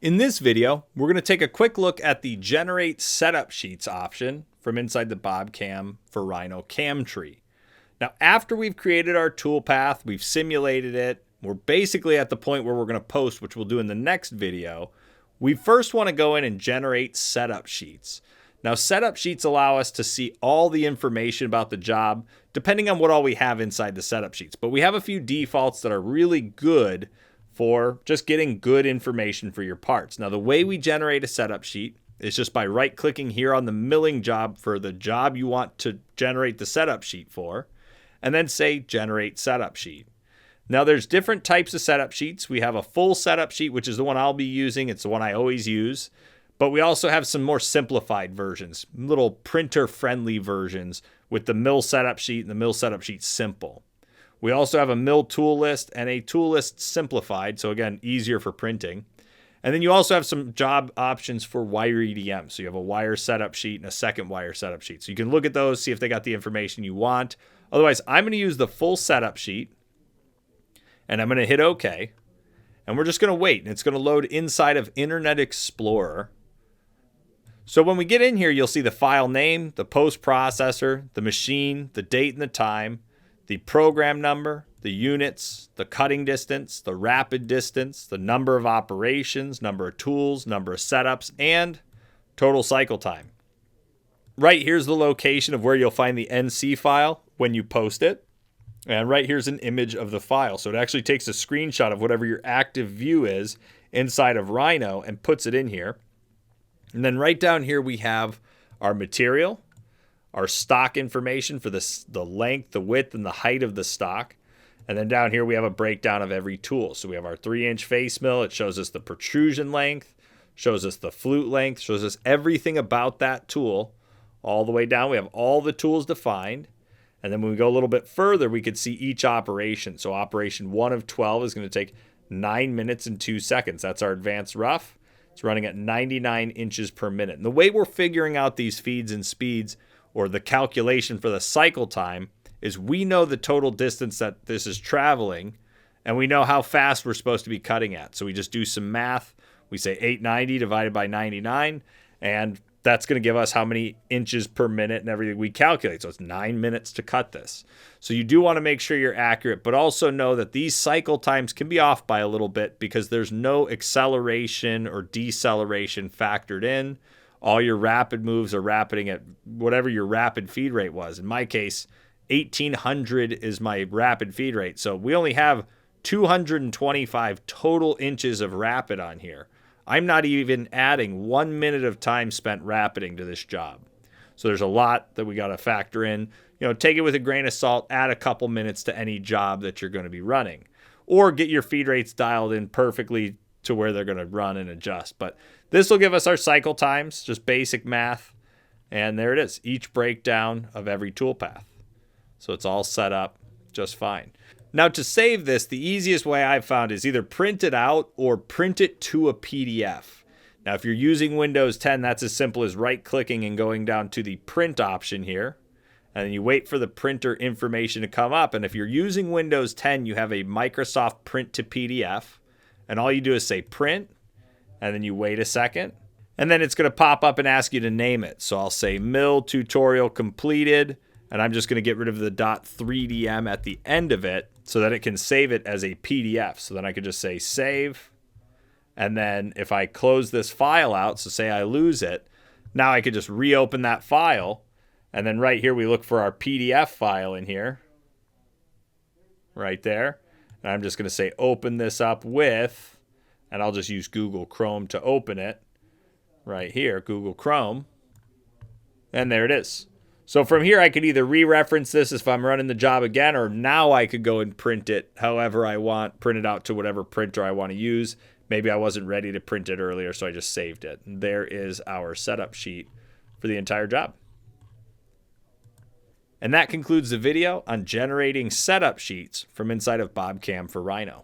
In this video, we're going to take a quick look at the Generate Setup Sheets option from inside the BobCAM for Rhino CAM tree. Now, after we've created our toolpath, we've simulated it, we're basically at the point where we're going to post, which we'll do in the next video. We first want to go in and generate setup sheets. Now, setup sheets allow us to see all the information about the job, depending on what all we have inside the setup sheets. But we have a few defaults that are really good for just getting good information for your parts. Now, the way we generate a setup sheet is just by right-clicking here on the milling job for the job you want to generate the setup sheet for, and then say Generate Setup Sheet. Now, there's different types of setup sheets. We have a full setup sheet, which is the one I'll be using. It's the one I always use. But we also have some more simplified versions, little printer-friendly versions with the mill setup sheet and the mill setup sheet simple. We also have a mill tool list and a tool list simplified, so again, easier for printing. And then you also have some job options for wire EDM. So you have a wire setup sheet and a second wire setup sheet. So you can look at those, see if they got the information you want. Otherwise, I'm going to use the full setup sheet, and I'm going to hit OK. And we're just going to wait, and it's going to load inside of Internet Explorer. So when we get in here, you'll see the file name, the post processor, the machine, the date and the time, the program number, the units, the cutting distance, the rapid distance, the number of operations, number of tools, number of setups, and total cycle time. Right here's the location of where you'll find the NC file when you post it. And right here's an image of the file. So it actually takes a screenshot of whatever your active view is inside of Rhino and puts it in here. And then right down here we have our material, our stock information for the length, the width, and the height of the stock. And then down here we have a breakdown of every tool. So we have our 3-inch face mill. It shows us the protrusion length, shows us the flute length, shows us everything about that tool. All the way down we have all the tools defined. And then when we go a little bit further, we could see each operation. So operation 1 of 12 is going to take 9 minutes and 2 seconds. That's our advanced rough. It's running at 99 inches per minute. And the way we're figuring out these feeds and speeds, or the calculation for the cycle time, is we know the total distance that this is traveling, and we know how fast we're supposed to be cutting at. So we just do some math. We say 890 divided by 99, and that's going to give us how many inches per minute and everything we calculate. So it's 9 minutes to cut this. So you do want to make sure you're accurate, but also know that these cycle times can be off by a little bit because there's no acceleration or deceleration factored in. All your rapid moves are rapiding at whatever your rapid feed rate was. In my case, 1800 is my rapid feed rate. So we only have 225 total inches of rapid on here. I'm not even adding 1 minute of time spent rapiding to this job. So there's a lot that we got to factor in. You know, take it with a grain of salt, add a couple minutes to any job that you're going to be running, or get your feed rates dialed in perfectly to where they're going to run and adjust. But this will give us our cycle times, just basic math. And there it is, each breakdown of every toolpath. So it's all set up just fine. Now, to save this, the easiest way I've found is either print it out or print it to a PDF. Now, if you're using Windows 10, that's as simple as right-clicking and going down to the print option here. And then you wait for the printer information to come up. And if you're using Windows 10, you have a Microsoft Print to PDF. And all you do is say print, and then you wait a second. And then it's going to pop up and ask you to name it. So I'll say mill tutorial completed. And I'm just going to get rid of the .3dm at the end of it so that it can save it as a PDF. So then I could just say save. And then if I close this file out, so say I lose it, now I could just reopen that file. And then right here, we look for our PDF file in here. Right there. And I'm just going to say open this up with, and I'll just use Google Chrome to open it. Right here, Google Chrome. And there it is. So from here, I could either re-reference this if I'm running the job again, or now I could go and print it however I want, print it out to whatever printer I want to use. Maybe I wasn't ready to print it earlier, so I just saved it. And there is our setup sheet for the entire job. And that concludes the video on generating setup sheets from inside of BobCAM for Rhino.